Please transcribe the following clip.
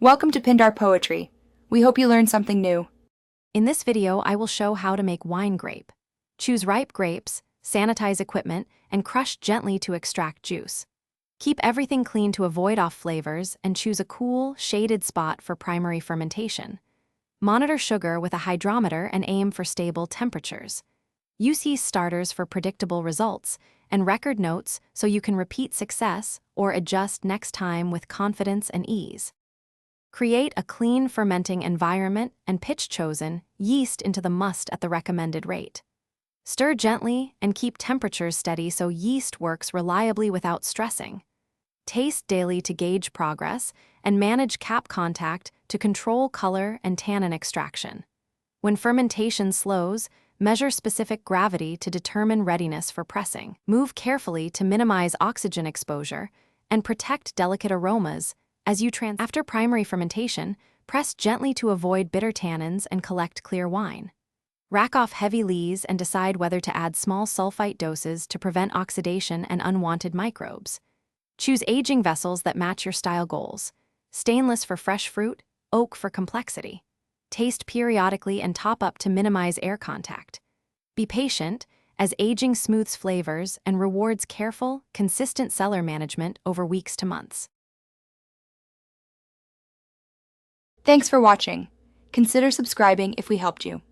Welcome to Pindar Poetry. We hope you learned something new. In this video, I will show how to make wine grape. Choose ripe grapes, sanitize equipment, and crush gently to extract juice. Keep everything clean to avoid off flavors and choose a cool, shaded spot for primary fermentation. Monitor sugar with a hydrometer and aim for stable temperatures. Use yeast starters for predictable results and record notes so you can repeat success or adjust next time with confidence and ease. Create a clean fermenting environment and pitch chosen yeast into the must at the recommended rate. Stir gently and keep temperatures steady so yeast works reliably without stressing. Taste daily to gauge progress and manage cap contact to control color and tannin extraction. When fermentation slows, measure specific gravity to determine readiness for pressing. Move carefully to minimize oxygen exposure and protect delicate aromas as you After primary fermentation, press gently to avoid bitter tannins and collect clear wine. Rack off heavy lees and decide whether to add small sulfite doses to prevent oxidation and unwanted microbes. Choose aging vessels that match your style goals. Stainless for fresh fruit, oak for complexity. Taste periodically and top up to minimize air contact. Be patient, as aging smooths flavors and rewards careful, consistent cellar management over weeks to months. Thanks for watching. Consider subscribing if we helped you.